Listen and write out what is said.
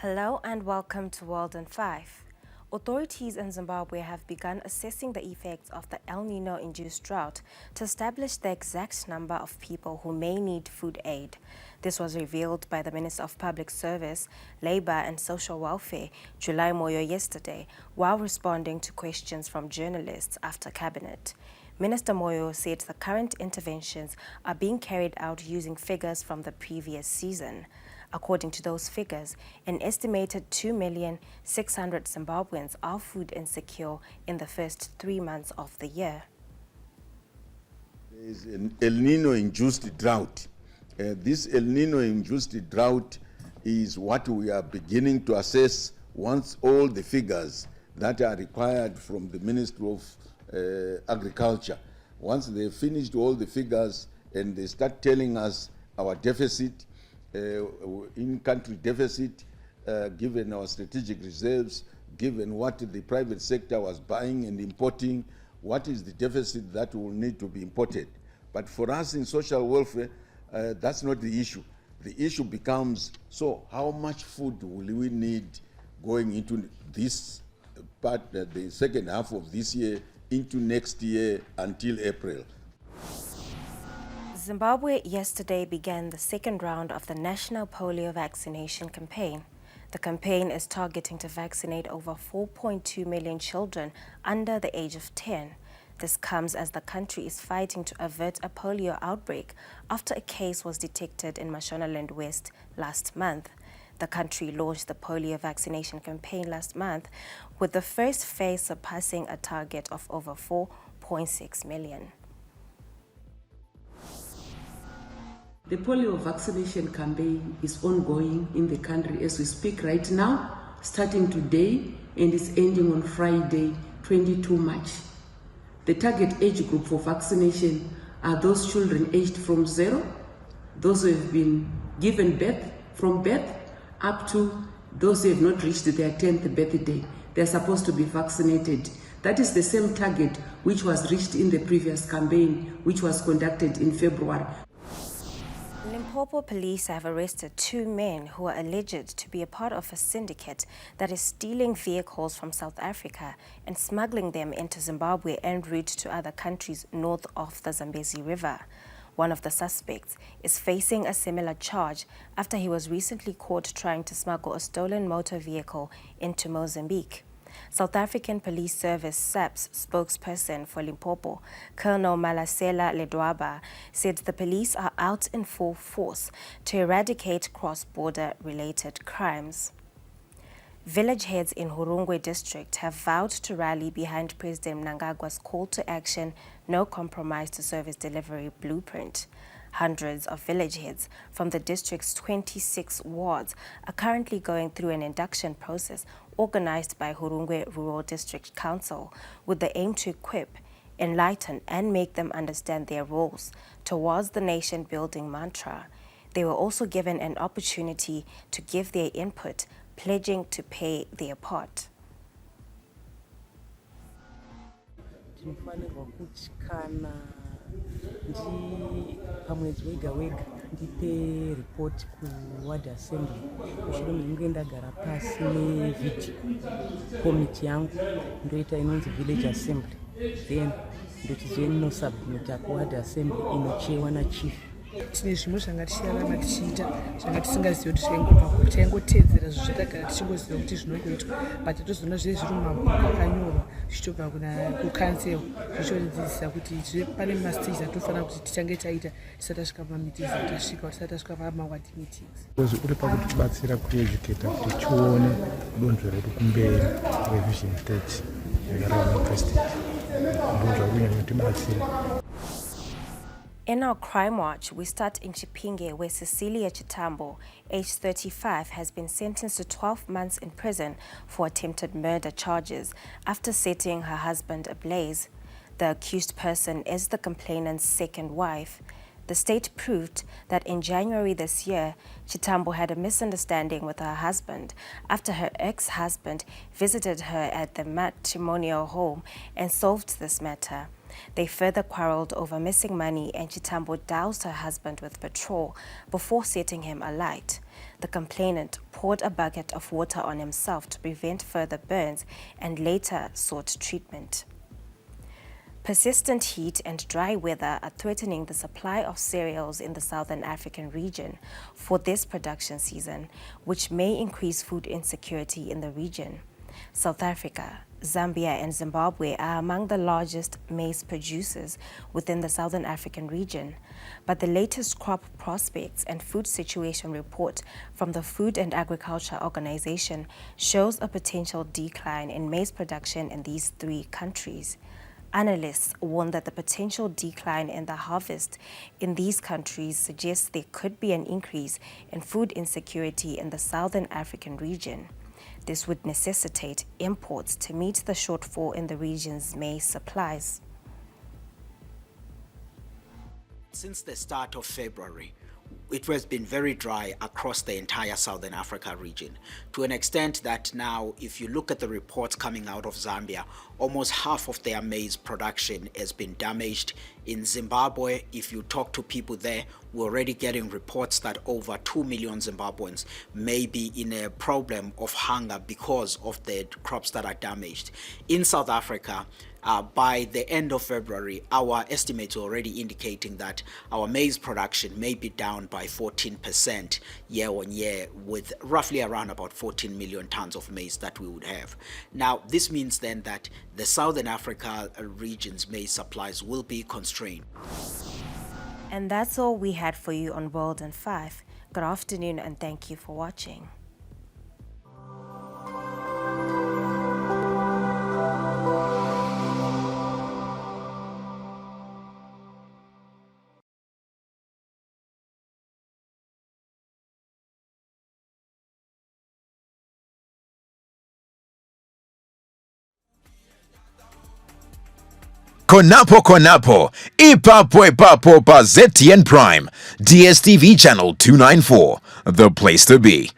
Hello and welcome to World in 5. Authorities in Zimbabwe have begun assessing the effects of the El Nino-induced drought to establish the exact number of people who may need food aid. This was revealed by the Minister of Public Service, Labour and Social Welfare, July Moyo, yesterday, while responding to questions from journalists after Cabinet. Minister Moyo said the current interventions are being carried out using figures from the previous season. According to those figures, an estimated 2,600,000 Zimbabweans are food insecure in the first 3 months of the year. There is an El Nino-induced drought. This El Nino-induced drought is what we are beginning to assess once all the figures that are required from the Ministry of Agriculture, once they've finished all the figures and they start telling us our deficit, in-country deficit, given our strategic reserves, given what the private sector was buying and importing, what is the deficit that will need to be imported. But for us in social welfare, that's not the issue. The issue becomes, so how much food will we need going into this part, the second half of this year, into next year until April? Zimbabwe yesterday began the second round of the national polio vaccination campaign. The campaign is targeting to vaccinate over 4.2 million children under the age of 10. This comes as the country is fighting to avert a polio outbreak after a case was detected in Mashonaland West last month. The country launched the polio vaccination campaign last month, with the first phase surpassing a target of over 4.6 million. The polio vaccination campaign is ongoing in the country as we speak right now, starting today and is ending on Friday, 22 March. The target age group for vaccination are those children aged from 0, those who have been given birth, from birth, up to those who have not reached their 10th birthday. They're supposed to be vaccinated. That is the same target which was reached in the previous campaign, which was conducted in February. Limpopo police have arrested 2 men who are alleged to be a part of a syndicate that is stealing vehicles from South Africa and smuggling them into Zimbabwe en route to other countries north of the Zambezi River. One of the suspects is facing a similar charge after he was recently caught trying to smuggle a stolen motor vehicle into Mozambique. South African Police Service SAPS spokesperson for Limpopo, Colonel Malasela Ledwaba, said the police are out in full force to eradicate cross-border related crimes. Village heads in Hurungwe district have vowed to rally behind President Mnangagwa's call to action, no compromise to service delivery blueprint. Hundreds of village heads from the district's 26 wards are currently going through an induction process organized by Hurungwe Rural District Council with the aim to equip, enlighten and make them understand their roles towards the nation-building mantra. They were also given an opportunity to give their input, pledging to pay their part. Pamwedzi wega wega ndipe report kuward assembly mushure mekunge ndagara pasi nevhidhi komiti yangu ndoita inonzi village assembly, then ndochizoinosubmita kuward assembly inocheiwa nachief. Tine zvimwe zvanga tichirarama tichiita zvanga tisingazivi kuti zvaingobva kuti taingotedzera zvo zvatagara tichingoziva kuti zvinongoitwa, but tozoona zviri mumabhuku akanyorwa zvichitobva kukansel zvichitidzidzisa kuti pane mastages atofanira kuti tichange taita tisati tasvika pamameetings atasvika, tisati tasvika pamaward meetings. Uri pakutibatsira kueducata kuti tione donzvo riri kumberi revision 30 yakareva president, ndozva kunyanya kutibatsira. In our crime watch, we start in Chipinge, where Cecilia Chitambo, aged 35, has been sentenced to 12 months in prison for attempted murder charges after setting her husband ablaze. The accused person is the complainant's second wife. The state proved that in January this year, Chitambo had a misunderstanding with her husband after her ex-husband visited her at the matrimonial home and solved this matter. They further quarreled over missing money and Chitambo doused her husband with petrol before setting him alight. The complainant poured a bucket of water on himself to prevent further burns and later sought treatment. Persistent heat and dry weather are threatening the supply of cereals in the Southern African region for this production season, which may increase food insecurity in the region. South Africa, Zambia, and Zimbabwe are among the largest maize producers within the Southern African region. But the latest crop prospects and food situation report from the Food and Agriculture Organization shows a potential decline in maize production in these three countries. Analysts warn that the potential decline in the harvest in these countries suggests there could be an increase in food insecurity in the Southern African region. This would necessitate imports to meet the shortfall in the region's maize supplies. Since the start of February, it has been very dry across the entire Southern Africa region, to an extent that now, if you look at the reports coming out of Zambia, almost half of their maize production has been damaged. In Zimbabwe, if you talk to people there, we're already getting reports that over 2 million Zimbabweans may be in a problem of hunger because of the crops that are damaged. In South Africa, by the end of February, our estimates are already indicating that our maize production may be down by 14% year on year, with roughly around about 14 million tons of maize that we would have. Now, this means then that the Southern Africa region's maize supplies will be constrained. And that's all we had for you on World in 5. Good afternoon and thank you for watching. Konapo Konapo, Ipapo Ipapo pa ZTN Prime, DSTV channel 294, the place to be.